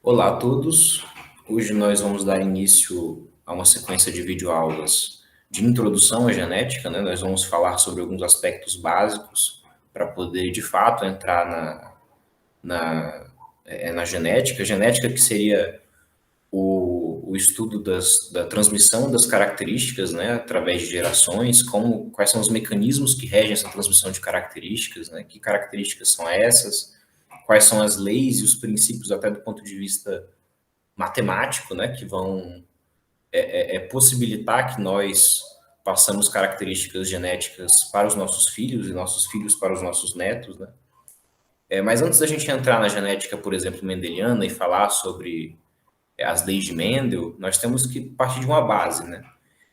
Olá a todos. Hoje nós vamos dar início a uma sequência de videoaulas de introdução à genética, né? Nós vamos falar sobre alguns aspectos básicos para poder, de fato, entrar na genética. Genética que seria o estudo da transmissão das características, né? Através de gerações, quais são os mecanismos que regem essa transmissão de características, né? Que características são essas? Quais são as leis e os princípios, até do ponto de vista matemático, né, que vão possibilitar que nós passamos características genéticas para os nossos filhos e nossos filhos para os nossos netos, né? Mas antes da gente entrar na genética, por exemplo, mendeliana e falar sobre as leis de Mendel, nós temos que partir de uma base, né?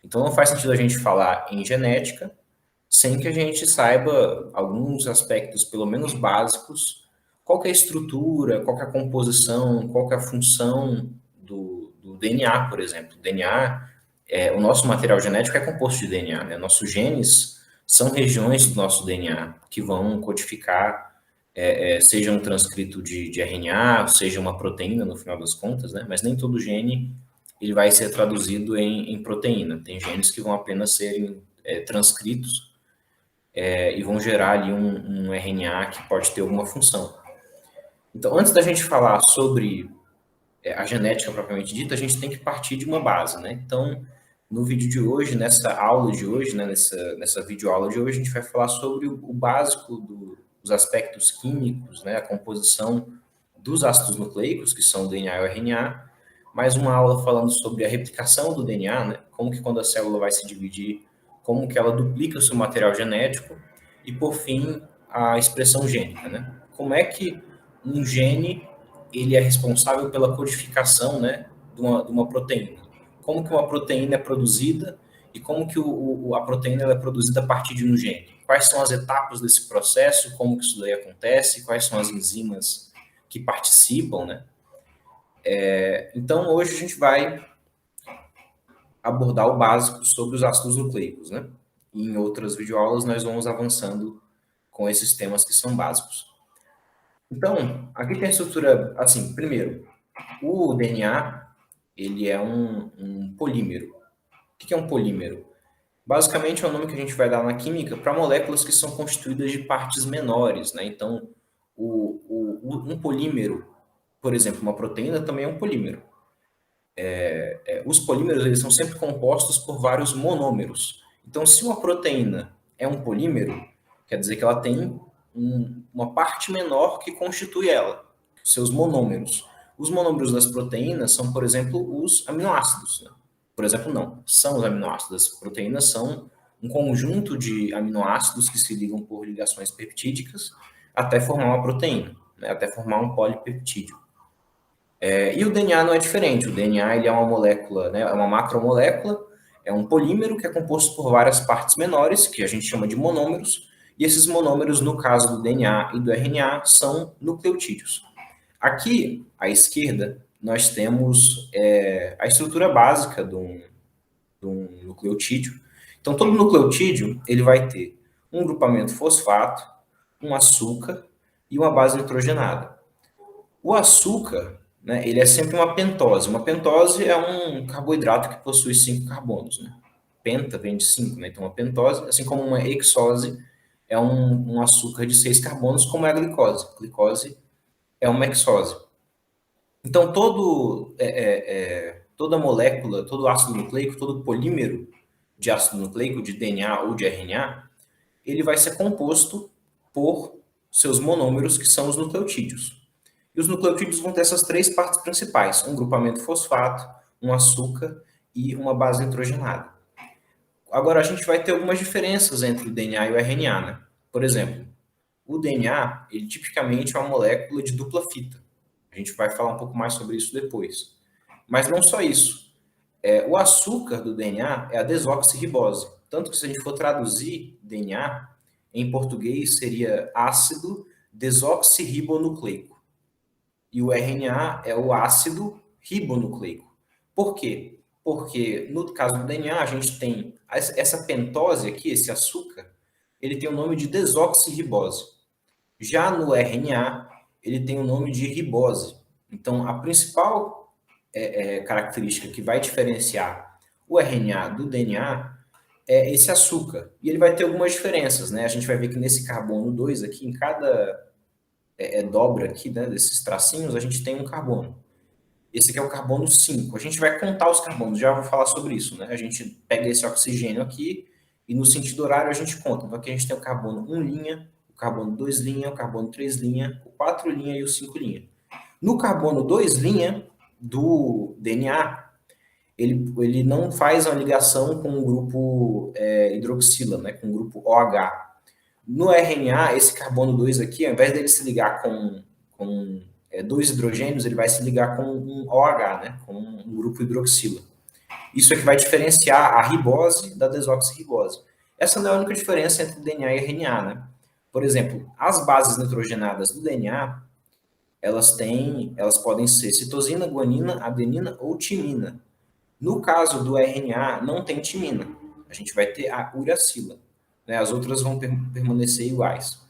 Então não faz sentido a gente falar em genética sem que a gente saiba alguns aspectos, pelo menos básicos, qual que é a estrutura, qual que é a composição, qual que é a função do DNA, por exemplo. DNA, o nosso material genético é composto de DNA, né? Nossos genes são regiões do nosso DNA que vão codificar, seja um transcrito de RNA, seja uma proteína no final das contas, né? Mas nem todo gene ele vai ser traduzido em proteína. Tem genes que vão apenas serem transcritos e vão gerar ali um RNA que pode ter alguma função. Então, antes da gente falar sobre a genética propriamente dita, a gente tem que partir de uma base, né? Então, no vídeo de hoje, nessa aula de hoje, né, nessa videoaula de hoje, a gente vai falar sobre o básico dos aspectos químicos, né, a composição dos ácidos nucleicos, que são o DNA e o RNA, mais uma aula falando sobre a replicação do DNA, né, como que quando a célula vai se dividir, como que ela duplica o seu material genético, e por fim, a expressão gênica, né? Como é que um gene ele é responsável pela codificação, né, de uma proteína? Como que uma proteína é produzida e como que a proteína é produzida a partir de um gene? Quais são as etapas desse processo? Como que isso daí acontece? Quais são as enzimas que participam, né? Então, hoje a gente vai abordar o básico sobre os ácidos nucleicos, né? E em outras videoaulas nós vamos avançando com esses temas que são básicos. Então, aqui tem a estrutura, assim, primeiro, o DNA, ele é um polímero. O que é um polímero? Basicamente é o nome que a gente vai dar na química para moléculas que são constituídas de partes menores, né? Então, um polímero, por exemplo, uma proteína também é um polímero. Os polímeros eles são sempre compostos por vários monômeros. Então, se uma proteína é um polímero, quer dizer que ela tem uma parte menor que constitui ela, seus monômeros. Os monômeros das proteínas são, por exemplo, os aminoácidos. Né? Por exemplo, não, são os aminoácidos. As proteínas são um conjunto de aminoácidos que se ligam por ligações peptídicas até formar uma proteína, né? Até formar um polipeptídeo. E o DNA não é diferente. O DNA ele é uma molécula, né, é uma macromolécula, é um polímero que é composto por várias partes menores, que a gente chama de monômeros, e esses monômeros, no caso do DNA e do RNA, são nucleotídeos. Aqui, à esquerda, nós temos a estrutura básica de um nucleotídeo. Então, todo nucleotídeo ele vai ter um grupamento fosfato, um açúcar e uma base nitrogenada. O açúcar, né, ele é sempre uma pentose. Uma pentose é um carboidrato que possui 5 carbonos. Né? Penta vem de 5, né? Então uma pentose, assim como uma hexose, é um açúcar de 6 carbonos, como é a glicose. A glicose é uma hexose. Então toda molécula, todo ácido nucleico, todo polímero de ácido nucleico, de DNA ou de RNA, ele vai ser composto por seus monômeros, que são os nucleotídeos. E os nucleotídeos vão ter essas três partes principais: um grupamento fosfato, um açúcar e uma base nitrogenada. Agora, a gente vai ter algumas diferenças entre o DNA e o RNA, né? Por exemplo, o DNA, ele tipicamente é uma molécula de dupla fita. A gente vai falar um pouco mais sobre isso depois. Mas não só isso. O açúcar do DNA é a desoxirribose. Tanto que se a gente for traduzir DNA, em português seria ácido desoxirribonucleico. E o RNA é o ácido ribonucleico. Por quê? Porque no caso do DNA, a gente tem essa pentose aqui, esse açúcar, ele tem o nome de desoxirribose. Já no RNA, ele tem o nome de ribose. Então, a principal característica que vai diferenciar o RNA do DNA é esse açúcar. E ele vai ter algumas diferenças, né? A gente vai ver que nesse carbono 2 aqui, em cada dobra aqui, né, desses tracinhos, a gente tem um carbono. Esse aqui é o carbono 5. A gente vai contar os carbonos, já vou falar sobre isso, né? A gente pega esse oxigênio aqui e no sentido horário a gente conta. Então aqui a gente tem o carbono 1 linha, o carbono 2 linha, o carbono 3 linha, o 4 linha e o 5 linha. No carbono 2 linha do DNA, ele não faz uma ligação com o grupo hidroxila, né, com o grupo OH. No RNA, esse carbono 2 aqui, ao invés dele se ligar com dois hidrogênios, ele vai se ligar com um OH, né, com um grupo hidroxila. Isso é que vai diferenciar a ribose da desoxirribose. Essa não é a única diferença entre DNA e RNA, né? Por exemplo, as bases nitrogenadas do DNA, elas podem ser citosina, guanina, adenina ou timina. No caso do RNA, não tem timina. A gente vai ter a uracila, né? As outras vão permanecer iguais.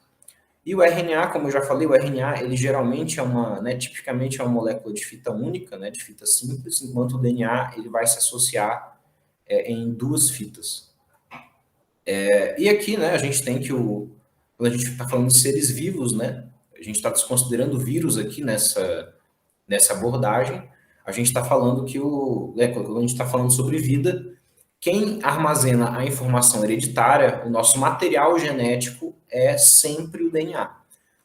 E o RNA, como eu já falei, o RNA, ele geralmente tipicamente é uma molécula de fita única, né, de fita simples, enquanto o DNA, ele vai se associar em duas fitas. E aqui, né, a gente tem que quando a gente está falando de seres vivos, né, a gente está desconsiderando vírus aqui nessa abordagem, a gente está falando quando a gente está falando sobre vida, quem armazena a informação hereditária, o nosso material genético, é sempre o DNA.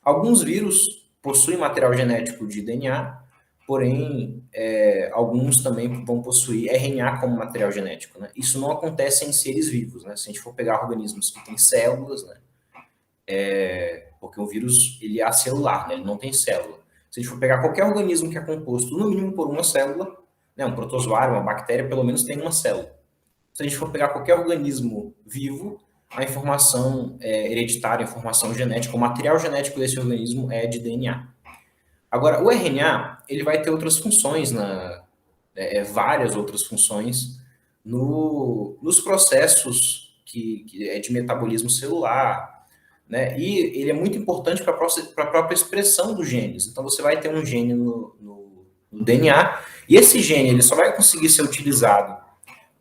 Alguns vírus possuem material genético de DNA, porém, alguns também vão possuir RNA como material genético, né? Isso não acontece em seres vivos, né? Se a gente for pegar organismos que têm células, né? Porque o vírus, ele é acelular, né? Ele não tem célula. Se a gente for pegar qualquer organismo que é composto, no mínimo, por uma célula, né? Um protozoário, uma bactéria, pelo menos tem uma célula. Se a gente for pegar qualquer organismo vivo, a informação hereditária, a informação genética, o material genético desse organismo é de DNA. Agora, o RNA, ele vai ter outras funções, várias outras funções, nos processos que é de metabolismo celular, né? E ele é muito importante para a própria expressão dos genes. Então, você vai ter um gene no DNA, e esse gene ele só vai conseguir ser utilizado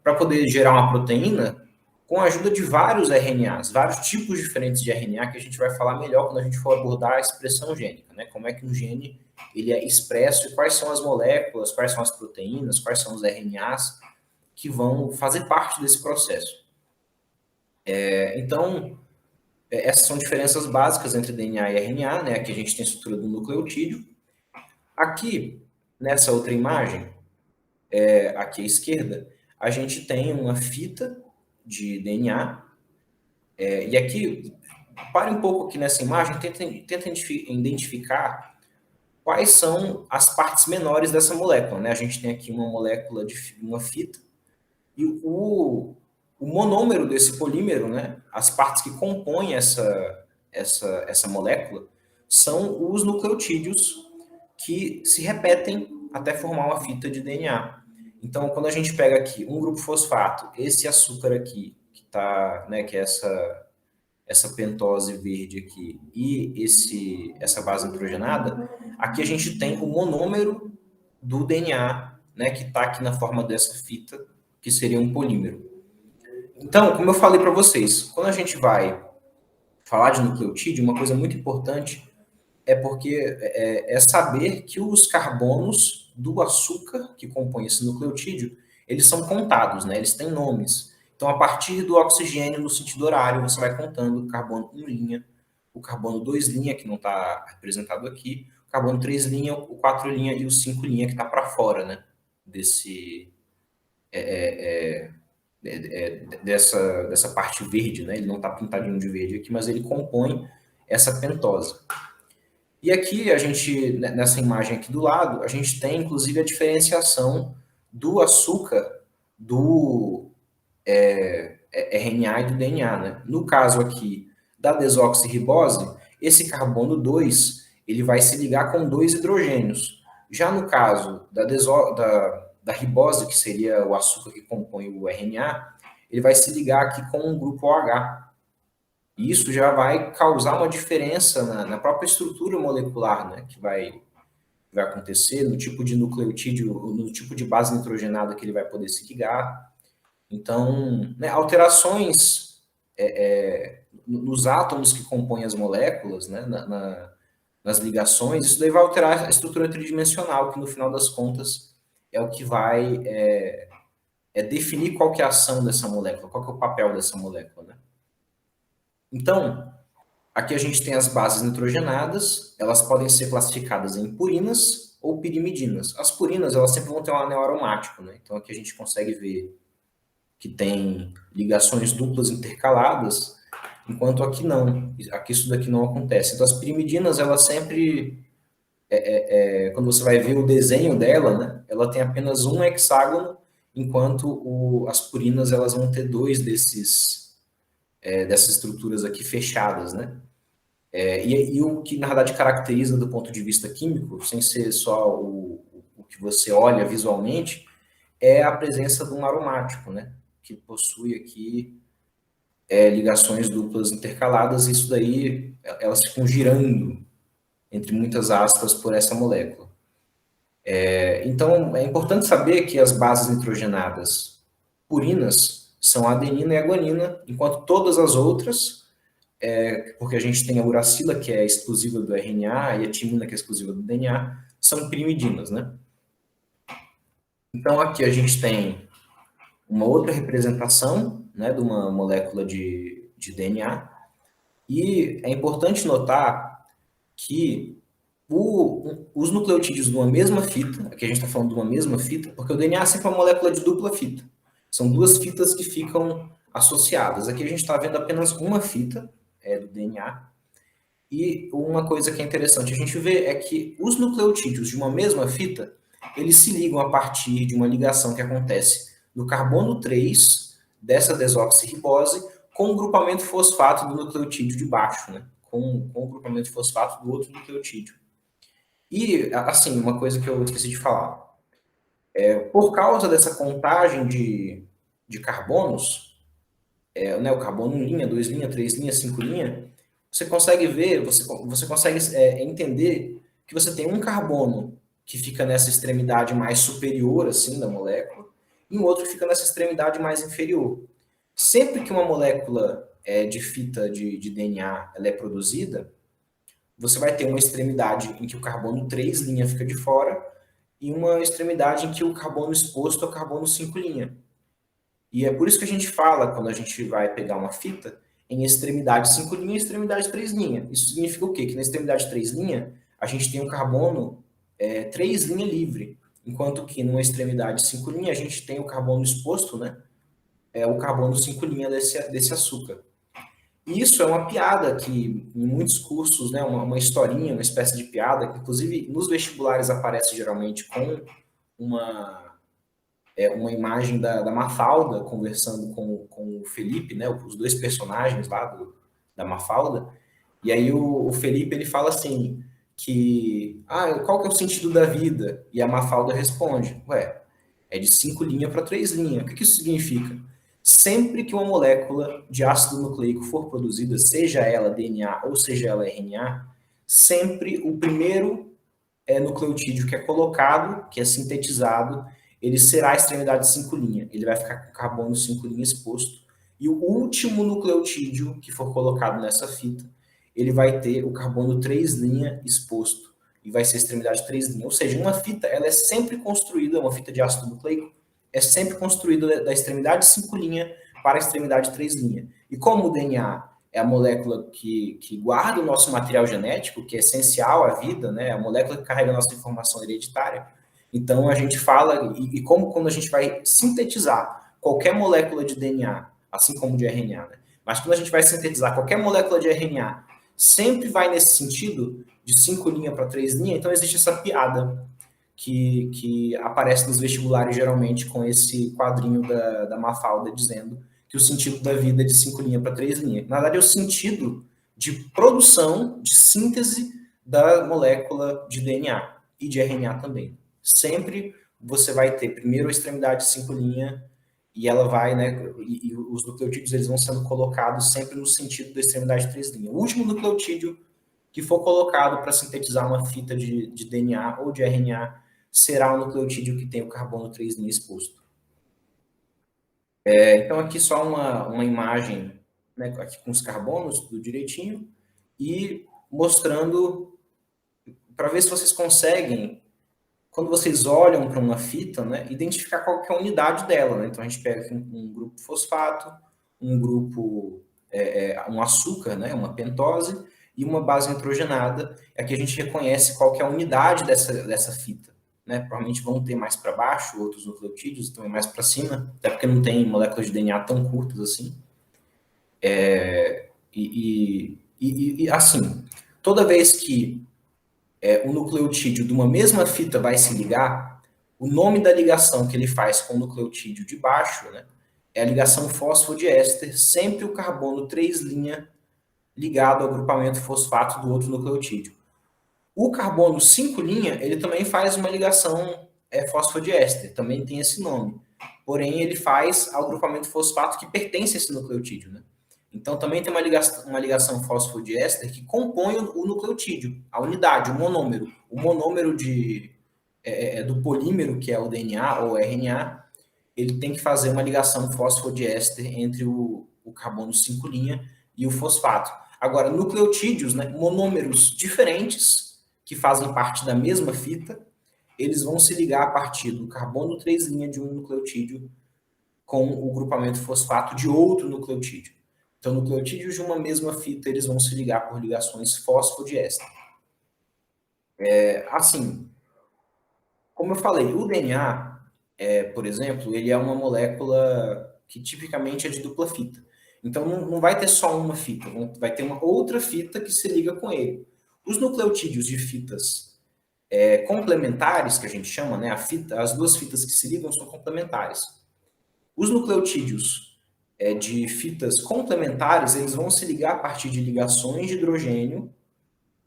para poder gerar uma proteína com a ajuda de vários RNAs, vários tipos diferentes de RNA que a gente vai falar melhor quando a gente for abordar a expressão gênica, né? Como é que um gene ele é expresso e quais são as moléculas, quais são as proteínas, quais são os RNAs que vão fazer parte desse processo. Então, essas são diferenças básicas entre DNA e RNA, né? Aqui a gente tem a estrutura do nucleotídeo. Aqui, nessa outra imagem, aqui à esquerda, a gente tem uma fita de DNA. E aqui, pare um pouco aqui nessa imagem, tenta identificar quais são as partes menores dessa molécula, né? A gente tem aqui uma molécula de uma fita, e o monômero desse polímero, né? As partes que compõem essa molécula, são os nucleotídeos que se repetem até formar uma fita de DNA. Então, quando a gente pega aqui um grupo fosfato, esse açúcar aqui, que tá, né, que é essa pentose verde aqui, e essa base nitrogenada, aqui a gente tem o monômero do DNA, né, que está aqui na forma dessa fita, que seria um polímero. Então, como eu falei para vocês, quando a gente vai falar de nucleotídeo, uma coisa muito importante é saber que os carbonos do açúcar que compõe esse nucleotídeo, eles são contados, né? Eles têm nomes. Então, a partir do oxigênio no sentido horário, você vai contando o carbono 1 linha, o carbono 2 linha, que não está representado aqui, o carbono 3 linha, o 4 linha e o 5 linha, que está para fora, né? Dessa parte verde, né? Ele não está pintadinho de verde aqui, mas ele compõe essa pentose. E aqui, nessa imagem aqui do lado, a gente tem, inclusive, a diferenciação do açúcar do RNA e do DNA, né? No caso aqui da desoxirribose, esse carbono 2, ele vai se ligar com dois hidrogênios. Já no caso da ribose, que seria o açúcar que compõe o RNA, ele vai se ligar aqui com um grupo OH. E isso já vai causar uma diferença na própria estrutura molecular, né? Que vai vai acontecer, no tipo de nucleotídeo, no tipo de base nitrogenada que ele vai poder se ligar. Então, né, alterações nos átomos que compõem as moléculas, né, nas ligações, isso daí vai alterar a estrutura tridimensional, que no final das contas é o que vai definir qual que é a ação dessa molécula, qual que é o papel dessa molécula. Né? Então, aqui a gente tem as bases nitrogenadas, elas podem ser classificadas em purinas ou pirimidinas. As purinas, elas sempre vão ter um anel aromático, né? Então aqui a gente consegue ver que tem ligações duplas intercaladas, enquanto aqui não. Aqui isso daqui não acontece. Então as pirimidinas, elas sempre, quando você vai ver o desenho dela, né? Ela tem apenas um hexágono, enquanto as purinas, elas vão ter dois dessas estruturas aqui fechadas, né? E o que, na verdade, caracteriza do ponto de vista químico, sem ser só o que você olha visualmente, é a presença de um aromático, né? Que possui aqui ligações duplas intercaladas, e isso daí, elas ficam girando, entre muitas aspas, por essa molécula. Então, é importante saber que as bases nitrogenadas purinas são a adenina e a guanina, enquanto todas as outras porque a gente tem a uracila, que é exclusiva do RNA, e a timina, que é exclusiva do DNA, são pirimidinas, né? Então, aqui a gente tem uma outra representação, né, de uma molécula de DNA, e é importante notar que os nucleotídeos de uma mesma fita, aqui a gente está falando de uma mesma fita, porque o DNA é sempre uma molécula de dupla fita. São duas fitas que ficam associadas. Aqui a gente está vendo apenas uma fita do DNA, e uma coisa que é interessante a gente ver é que os nucleotídeos de uma mesma fita, eles se ligam a partir de uma ligação que acontece no carbono 3 dessa desoxirribose com o grupamento fosfato do nucleotídeo de baixo, né? Com o grupamento fosfato do outro nucleotídeo. E, assim, uma coisa que eu esqueci de falar. Por causa dessa contagem de carbonos, né, o carbono 1 linha, 2 linha, 3 linha, 5 linha, você consegue ver, você consegue entender que você tem um carbono que fica nessa extremidade mais superior, assim, da molécula, e um outro que fica nessa extremidade mais inferior. Sempre que uma molécula de fita de DNA ela é produzida, você vai ter uma extremidade em que o carbono 3 linha fica de fora e uma extremidade em que o carbono exposto é o carbono 5 linha. E é por isso que a gente fala, quando a gente vai pegar uma fita, em extremidade 5 linha e extremidade 3 linha. Isso significa o quê? Que na extremidade 3 linha, a gente tem um carbono 3 linha livre, enquanto que numa extremidade 5 linha, a gente tem o carbono exposto, né? O carbono 5 linha desse açúcar. E isso é uma piada que, em muitos cursos, né, uma historinha, uma espécie de piada, que inclusive nos vestibulares aparece geralmente com uma imagem da Mafalda conversando com o Felipe, né, os dois personagens lá da Mafalda, e aí o Felipe ele fala assim, que, qual que é o sentido da vida? E a Mafalda responde, é de 5 linhas para 3 linhas. O que isso significa? Sempre que uma molécula de ácido nucleico for produzida, seja ela DNA ou seja ela RNA, sempre o primeiro nucleotídeo que é colocado, que é sintetizado, ele será a extremidade 5 linha. Ele vai ficar com carbono 5 linha exposto. E o último nucleotídeo que for colocado nessa fita, ele vai ter o carbono 3 linha exposto. E vai ser a extremidade 3 linha. Ou seja, uma fita, ela é sempre construída, uma fita de ácido nucleico, é sempre construída da extremidade 5 linha para a extremidade 3 linha. E como o DNA é a molécula que guarda o nosso material genético, que é essencial à vida, né? A molécula que carrega a nossa informação hereditária. Então, a gente fala, e como quando a gente vai sintetizar qualquer molécula de DNA, assim como de RNA, né? Mas quando a gente vai sintetizar qualquer molécula de RNA, sempre vai nesse sentido, de 5 linha para 3 linha, então existe essa piada que aparece nos vestibulares geralmente com esse quadrinho da Mafalda dizendo que o sentido da vida é de 5 linha para 3 linha. Na verdade, é o sentido de produção, de síntese da molécula de DNA e de RNA também. Sempre você vai ter primeiro a extremidade 5 linha e ela vai, né, e os nucleotídeos eles vão sendo colocados sempre no sentido da extremidade 3 linha. O último nucleotídeo que for colocado para sintetizar uma fita de DNA ou de RNA será o nucleotídeo que tem o carbono 3' exposto. Então, aqui só uma imagem, né, aqui com os carbonos, tudo direitinho, e mostrando, para ver se vocês conseguem, quando vocês olham para uma fita, né, identificar qual que é a unidade dela. Né? Então, a gente pega aqui um grupo fosfato, um grupo, um açúcar, né, uma pentose, e uma base nitrogenada. Aqui a gente reconhece qual que é a unidade dessa fita. Né? Provavelmente vão ter mais para baixo, outros nucleotídeos também mais para cima, até porque não tem moléculas de DNA tão curtas assim. Assim, toda vez que o nucleotídeo de uma mesma fita vai se ligar, o nome da ligação que ele faz com o nucleotídeo de baixo, né, é a ligação fosfodiéster, sempre o carbono 3' ligado ao grupamento fosfato do outro nucleotídeo. O carbono 5', ele também faz uma ligação fosfodiéster, também tem esse nome. Porém, ele faz ao grupamento fosfato que pertence a esse nucleotídeo, né? Então, também tem uma ligação fosfodiéster que compõe o nucleotídeo, a unidade, o monômero. O monômero do polímero, que é o DNA ou RNA, ele tem que fazer uma ligação fosfodiéster entre o carbono 5' e o fosfato. Agora, nucleotídeos, né, monômeros diferentes, que fazem parte da mesma fita, eles vão se ligar a partir do carbono 3' de um nucleotídeo com o grupamento fosfato de outro nucleotídeo. Então, nucleotídeos de uma mesma fita, eles vão se ligar por ligações fosfodiéster. Assim, como eu falei, o DNA, por exemplo, ele é uma molécula que tipicamente é de dupla fita. Então, não vai ter só uma fita, vai ter uma outra fita que se liga com ele. Os nucleotídeos de fitas complementares, que a gente chama, né, as duas fitas que se ligam são complementares. Os nucleotídeos de fitas complementares, eles vão se ligar a partir de ligações de hidrogênio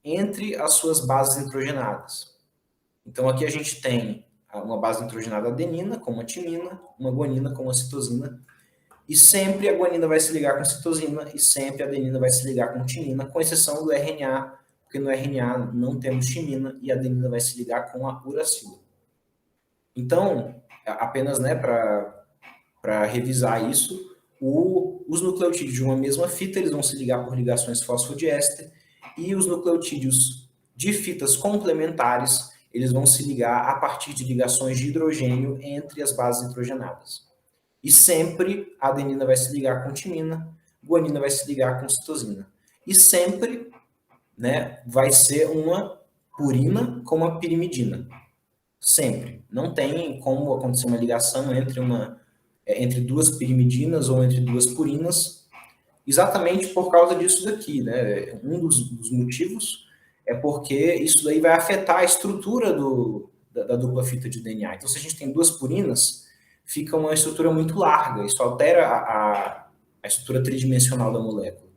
entre as suas bases nitrogenadas. Então, aqui a gente tem uma base nitrogenada adenina com uma timina, uma guanina com uma citosina, e sempre a guanina vai se ligar com citosina e sempre a adenina vai se ligar com timina, com exceção do RNA, porque no RNA não temos timina e a adenina vai se ligar com a uracila. Então, apenas, né, para revisar isso, os nucleotídeos de uma mesma fita, eles vão se ligar por ligações fosfodiéster, e os nucleotídeos de fitas complementares, eles vão se ligar a partir de ligações de hidrogênio entre as bases nitrogenadas. E sempre a adenina vai se ligar com timina, guanina vai se ligar com citosina. E sempre, né, vai ser uma purina com uma pirimidina. Sempre. Não tem como acontecer uma ligação entre duas pirimidinas ou entre duas purinas, exatamente por causa disso daqui, né? Um dos motivos é porque isso daí vai afetar a estrutura da dupla fita de DNA. Então, se a gente tem duas purinas, fica uma estrutura muito larga, isso altera a estrutura tridimensional da molécula.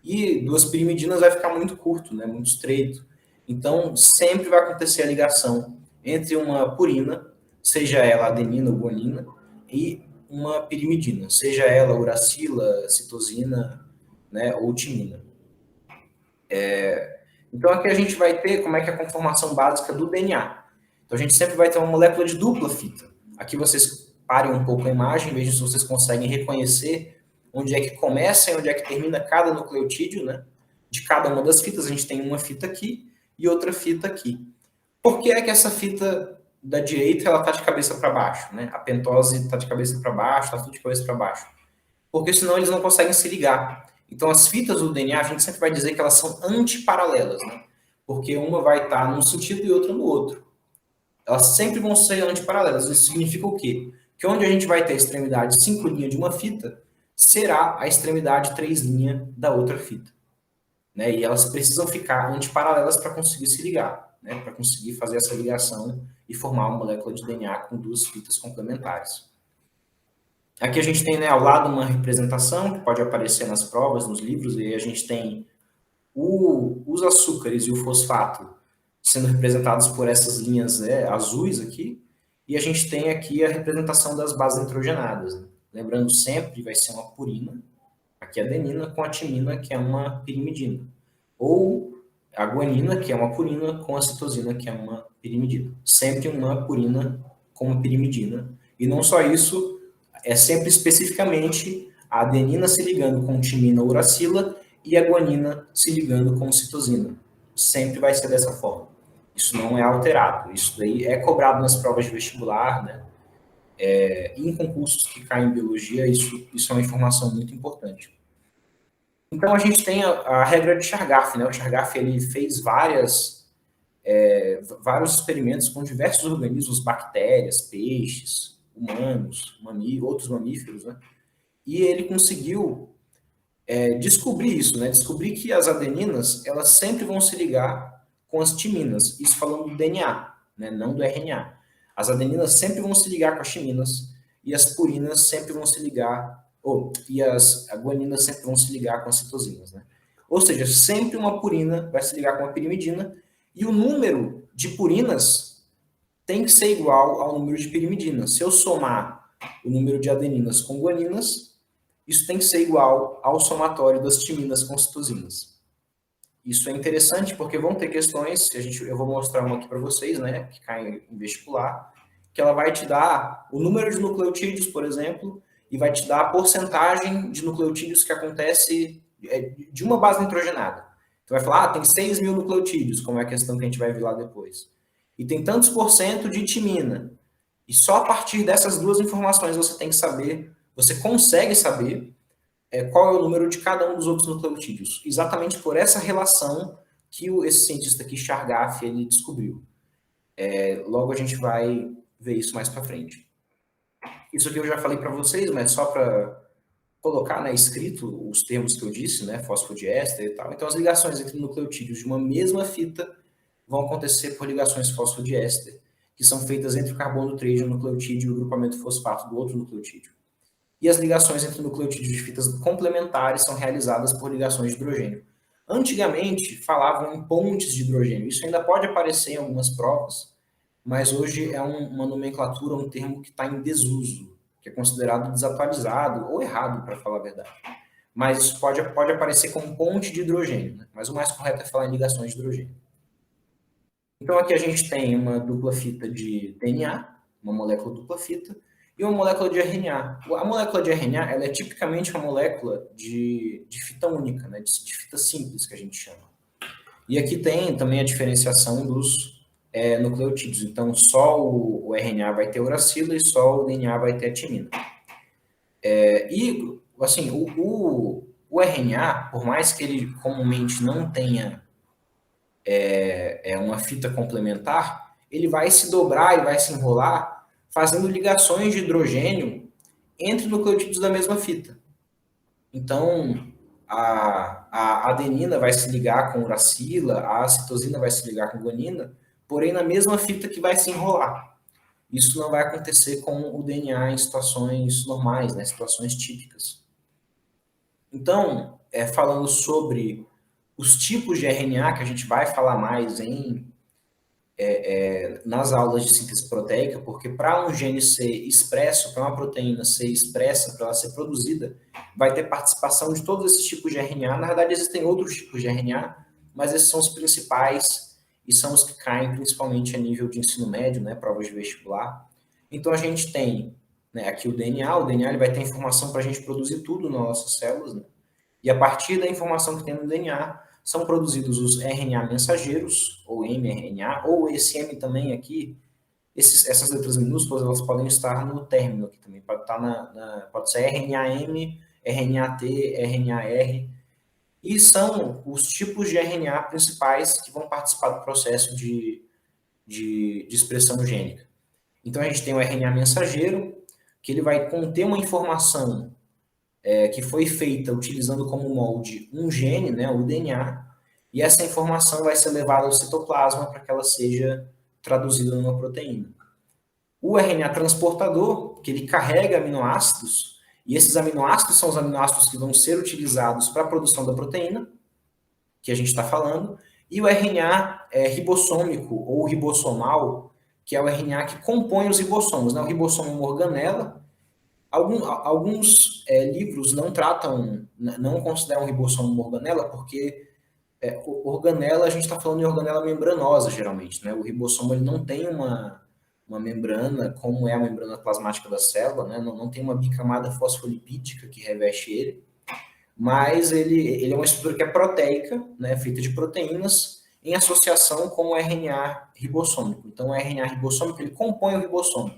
E duas pirimidinas vai ficar muito curto, né? Muito estreito. Então, sempre vai acontecer a ligação entre uma purina, seja ela adenina ou guanina, e uma pirimidina, seja ela uracila, citosina, né, ou timina. Então, aqui a gente vai ter como é que é a conformação básica do DNA. Então, a gente sempre vai ter uma molécula de dupla fita. Aqui vocês parem um pouco a imagem, vejam se vocês conseguem reconhecer onde é que começa e onde é que termina cada nucleotídeo, né? De cada uma das fitas, a gente tem uma fita aqui e outra fita aqui. Por que é que essa fita da direita ela está de cabeça para baixo, né? A pentose está de cabeça para baixo, está tudo de cabeça para baixo. Porque senão eles não conseguem se ligar. Então as fitas do DNA a gente sempre vai dizer que elas são antiparalelas, né? Porque uma vai estar num sentido e outra no outro. Elas sempre vão ser antiparalelas. Isso significa o quê? Que onde a gente vai ter a extremidade 5' de uma fita, será a extremidade 3' da outra fita. Né? E elas precisam ficar antiparalelas para conseguir se ligar, né? Para conseguir fazer essa ligação e formar uma molécula de DNA com duas fitas complementares. Aqui a gente tem, né, ao lado uma representação que pode aparecer nas provas, nos livros, e a gente tem os açúcares e o fosfato sendo representados por essas linhas, né, azuis aqui, e a gente tem aqui a representação das bases nitrogenadas. Né? Lembrando sempre, vai ser uma purina, aqui a adenina, com a timina, que é uma pirimidina. Ou a guanina, que é uma purina, com a citosina, que é uma pirimidina. Sempre uma purina com uma pirimidina. E não só isso, é sempre especificamente a adenina se ligando com timina ou uracila e a guanina se ligando com citosina. Sempre vai ser dessa forma. Isso não é alterado. Isso daí é cobrado nas provas de vestibular, né? Em concursos que caem em biologia, isso é uma informação muito importante. Então, a gente tem a regra de Chargaff, né? O Chargaff, ele fez vários experimentos com diversos organismos, bactérias, peixes, humanos, outros mamíferos, né? E ele conseguiu descobrir isso, né? Descobrir que as adeninas, elas sempre vão se ligar com as timinas. Isso falando do DNA, né? Não do RNA. As adeninas sempre vão se ligar com as timinas e as purinas sempre vão se ligar, e as guaninas sempre vão se ligar com as citosinas, né? Ou seja, sempre uma purina vai se ligar com a pirimidina e o número de purinas tem que ser igual ao número de pirimidinas. Se eu somar o número de adeninas com guaninas, isso tem que ser igual ao somatório das timinas com citosinas. Isso é interessante porque vão ter questões, eu vou mostrar uma aqui para vocês, né, que cai em vestibular, que ela vai te dar o número de nucleotídeos, por exemplo, e vai te dar a porcentagem de nucleotídeos que acontece de uma base nitrogenada. Então vai falar, tem 6 mil nucleotídeos, como é a questão que a gente vai ver lá depois. E tem tantos por cento de timina. E só a partir dessas duas informações você tem que saber, você consegue saber qual é o número de cada um dos outros nucleotídeos. Exatamente por essa relação que esse cientista aqui, Chargaff, ele descobriu. Logo a gente vai ver isso mais para frente. Isso aqui eu já falei para vocês, mas só para colocar, né, escrito os termos que eu disse, né, fosfodiéster e tal. Então as ligações entre nucleotídeos de uma mesma fita vão acontecer por ligações fosfodiéster, que são feitas entre o carbono 3 de um nucleotídeo e o grupamento fosfato do outro nucleotídeo. E as ligações entre nucleotídeos de fitas complementares são realizadas por ligações de hidrogênio. Antigamente, falavam em pontes de hidrogênio. Isso ainda pode aparecer em algumas provas, mas hoje é uma nomenclatura, um termo que está em desuso, que é considerado desatualizado ou errado, para falar a verdade. Mas isso pode aparecer como ponte de hidrogênio, né? Mas o mais correto é falar em ligações de hidrogênio. Então, aqui a gente tem uma dupla fita de DNA, uma molécula dupla fita, e uma molécula de RNA. A molécula de RNA ela é tipicamente uma molécula de fita única, né? de fita simples, que a gente chama. E aqui tem também a diferenciação dos nucleotídeos. Então, só o RNA vai ter uracilo e só o DNA vai ter a timina. E, assim, o RNA, por mais que ele comumente não tenha uma fita complementar, ele vai se dobrar e vai se enrolar fazendo ligações de hidrogênio entre nucleotídeos da mesma fita. Então, a adenina vai se ligar com uracila, a citosina vai se ligar com guanina, porém na mesma fita que vai se enrolar. Isso não vai acontecer com o DNA em situações normais, né, situações típicas. Então, falando sobre os tipos de RNA, que a gente vai falar mais nas aulas de síntese proteica, porque para um gene ser expresso, para uma proteína ser expressa, para ela ser produzida, vai ter participação de todos esses tipos de RNA. Na verdade, existem outros tipos de RNA, mas esses são os principais e são os que caem principalmente a nível de ensino médio, né, provas de vestibular. Então, a gente tem, né, aqui o DNA ele vai ter informação para a gente produzir tudo nas nossas células, né? E a partir da informação que tem no DNA, são produzidos os RNA mensageiros, ou mRNA, ou esse M também aqui, essas letras minúsculas, elas podem estar no término aqui também, pode estar pode ser RNA-M, RNA-T, RNA-R, e são os tipos de RNA principais que vão participar do processo de expressão gênica. Então, a gente tem o RNA mensageiro, que ele vai conter uma informação que foi feita utilizando como molde um gene, né, o DNA, e essa informação vai ser levada ao citoplasma para que ela seja traduzida numa proteína. O RNA transportador, que ele carrega aminoácidos, e esses aminoácidos são os aminoácidos que vão ser utilizados para a produção da proteína, que a gente está falando, e o RNA ribossômico ou ribossomal, que é o RNA que compõe os ribossomos, né? O ribossomo é uma organela. Alguns livros não consideram o ribossomo uma organela porque Organela, a gente está falando de organela membranosa, geralmente, né? O ribossomo ele não tem uma membrana, como é a membrana plasmática da célula, né? Não tem uma bicamada fosfolipídica que reveste ele, mas ele é uma estrutura que é proteica, né? Feita de proteínas, em associação com o RNA ribossômico. Então, o RNA ribossômico, ele compõe o ribossomo.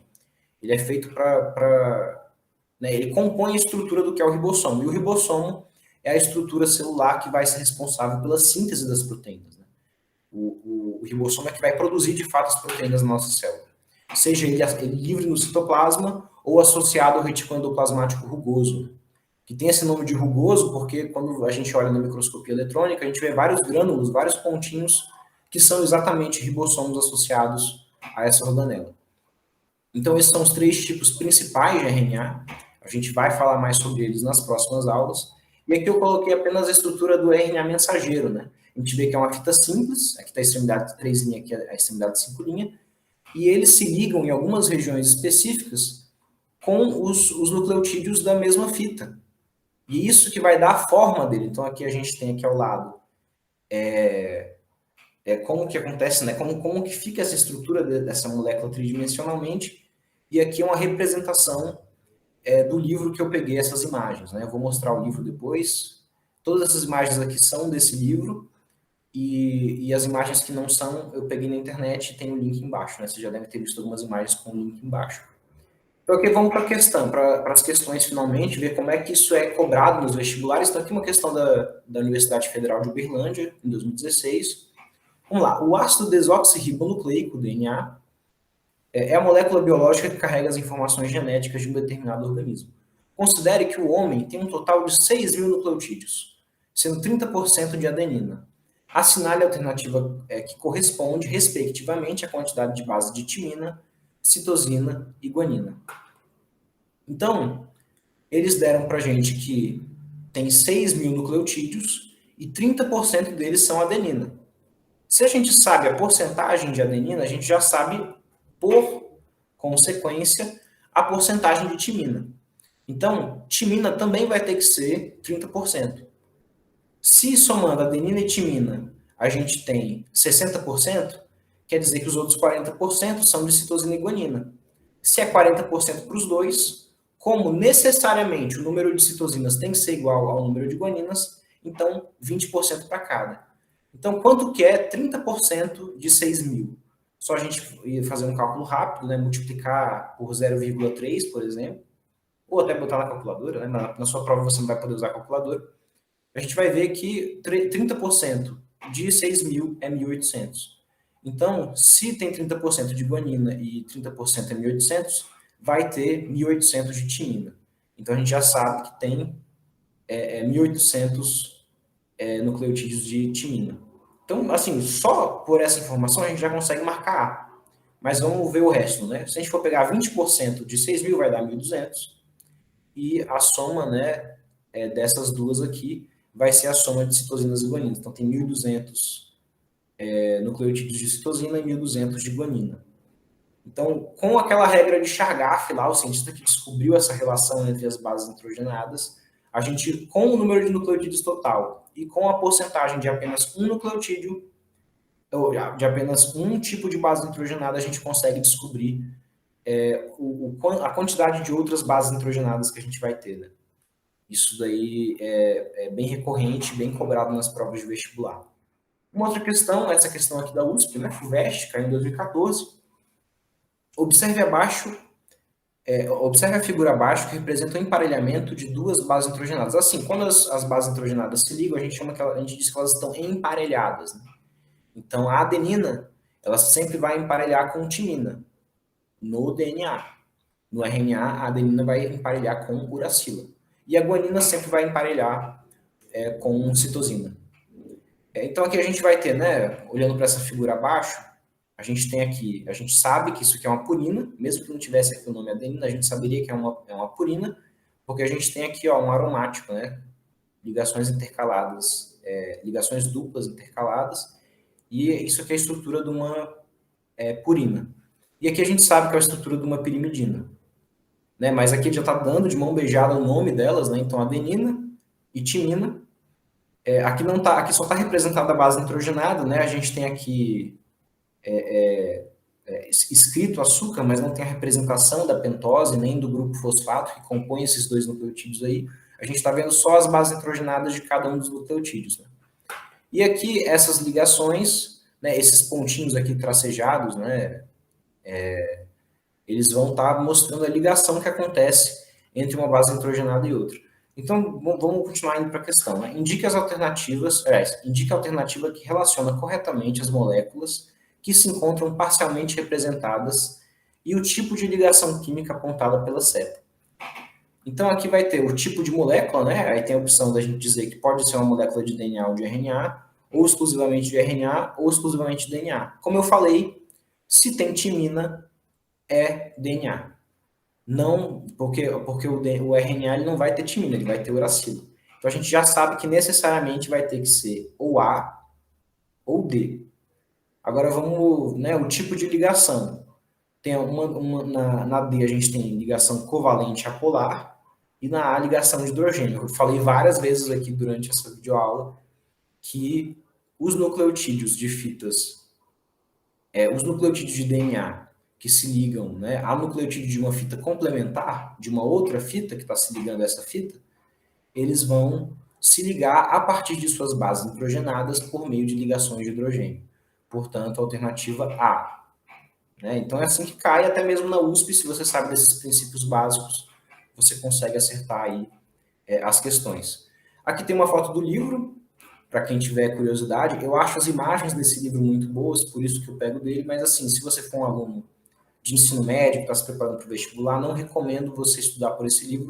Ele é feito né, ele compõe a estrutura do que é o ribossomo. E o ribossomo é a estrutura celular que vai ser responsável pela síntese das proteínas. Né? O ribossomo é que vai produzir, de fato, as proteínas na nossa célula. Seja ele livre no citoplasma ou associado ao reticulado endoplasmático rugoso. Que tem esse nome de rugoso porque quando a gente olha na microscopia eletrônica, a gente vê vários grânulos, vários pontinhos que são exatamente ribossomos associados a essa organela. Então, esses são os três tipos principais de RNA. A gente vai falar mais sobre eles nas próximas aulas. E aqui eu coloquei apenas a estrutura do RNA mensageiro, né? A gente vê que é uma fita simples, aqui está a extremidade 3', aqui é a extremidade 5', e eles se ligam em algumas regiões específicas com os nucleotídeos da mesma fita. E isso que vai dar a forma dele. Então, aqui a gente tem aqui ao lado como que acontece, né? Como que fica essa estrutura dessa molécula tridimensionalmente. E aqui é uma representação do livro que eu peguei essas imagens, né? Eu vou mostrar o livro depois. Todas essas imagens aqui são desse livro e as imagens que não são, eu peguei na internet e tem o link embaixo, né? Você já deve ter visto algumas imagens com o link embaixo. Então aqui vamos para a questão, para as questões finalmente, ver como é que isso é cobrado nos vestibulares. Então aqui uma questão da Universidade Federal de Uberlândia, em 2016. Vamos lá, o ácido desoxirribonucleico, DNA, é a molécula biológica que carrega as informações genéticas de um determinado organismo. Considere que o homem tem um total de 6.000 nucleotídeos, sendo 30% de adenina. Assinale a alternativa que corresponde, respectivamente, à quantidade de base de timina, citosina e guanina. Então, eles deram para a gente que tem 6.000 nucleotídeos e 30% deles são adenina. Se a gente sabe a porcentagem de adenina, a gente já sabe, por consequência, a porcentagem de timina. Então, timina também vai ter que ser 30%. Se somando adenina e timina, a gente tem 60%, quer dizer que os outros 40% são de citosina e guanina. Se é 40% para os dois, como necessariamente o número de citosinas tem que ser igual ao número de guaninas, então 20% para cada. Então, quanto que é 30% de 6.000? Só a gente ia fazer um cálculo rápido, né? Multiplicar por 0,3, por exemplo, ou até botar na calculadora, né? Na sua prova você não vai poder usar a calculadora. A gente vai ver que 30% de 6.000 é 1.800. Então, se tem 30% de guanina e 30% é 1.800, vai ter 1.800 de timina. Então, a gente já sabe que tem 1.800 nucleotídeos de timina. Então, assim, só por essa informação a gente já consegue marcar A. Mas vamos ver o resto, né? Se a gente for pegar 20% de 6.000, vai dar 1.200. E a soma, né, dessas duas aqui vai ser a soma de citosinas e guaninas. Então, tem 1.200 nucleotídeos de citosina e 1.200 de guanina. Então, com aquela regra de Chargaff lá, o cientista que descobriu essa relação entre as bases nitrogenadas, a gente, com o número de nucleotídeos total e com a porcentagem de apenas um nucleotídeo, ou de apenas um tipo de base nitrogenada, a gente consegue descobrir a quantidade de outras bases nitrogenadas que a gente vai ter. Né? Isso daí é bem recorrente, bem cobrado nas provas de vestibular. Uma outra questão, essa questão aqui da USP, né, FUVEST, caiu em 2014. Observe abaixo, observe a figura abaixo que representa o emparelhamento de duas bases nitrogenadas. Assim, quando as bases nitrogenadas se ligam, a gente diz que elas estão emparelhadas. Né? Então, a adenina, ela sempre vai emparelhar com timina no DNA. No RNA, a adenina vai emparelhar com uracila. E a guanina sempre vai emparelhar com citosina. Então, aqui a gente vai ter, né, olhando para essa figura abaixo, a gente tem aqui, a gente sabe que isso aqui é uma purina, mesmo que não tivesse aqui o nome adenina, a gente saberia que é uma purina, porque a gente tem aqui ó, um aromático, né, ligações intercaladas, ligações duplas intercaladas, e isso aqui é a estrutura de uma purina. E aqui a gente sabe que é a estrutura de uma pirimidina. Né? Mas aqui já está dando de mão beijada o nome delas, né? Então adenina e timina. Aqui não tá, aqui só está representada a base nitrogenada, né? A gente tem aqui escrito açúcar, mas não tem a representação da pentose nem do grupo fosfato que compõe esses dois nucleotídeos aí. A gente está vendo só as bases nitrogenadas de cada um dos nucleotídeos, né? E aqui essas ligações, né, esses pontinhos aqui tracejados, né, eles vão estar mostrando a ligação que acontece entre uma base nitrogenada e outra. Então, vamos continuar indo para a questão. Né? Indique as alternativas, indique a alternativa que relaciona corretamente as moléculas que se encontram parcialmente representadas e o tipo de ligação química apontada pela seta. Então, aqui vai ter o tipo de molécula, né? Aí tem a opção da gente dizer que pode ser uma molécula de DNA ou de RNA, ou exclusivamente de RNA, ou exclusivamente de DNA. Como eu falei, se tem timina, é DNA. Não, porque o RNA ele não vai ter timina, ele vai ter uracilo. Então a gente já sabe que necessariamente vai ter que ser ou A ou D. Agora vamos, né, o tipo de ligação. Tem na D a gente tem ligação covalente apolar e na A ligação de hidrogênio. Eu falei várias vezes aqui durante essa videoaula que os nucleotídeos de fitas, os nucleotídeos de DNA que se ligam, né, a nucleotídeo de uma fita complementar, de uma outra fita que está se ligando a essa fita, eles vão se ligar a partir de suas bases nitrogenadas por meio de ligações de hidrogênio. Portanto, a alternativa A. Né? Então é assim que cai, até mesmo na USP, se você sabe desses princípios básicos, você consegue acertar aí as questões. Aqui tem uma foto do livro, para quem tiver curiosidade. Eu acho as imagens desse livro muito boas, por isso que eu pego dele, mas assim, se você for um aluno de ensino médio, que está se preparando para o vestibular, não recomendo você estudar por esse livro,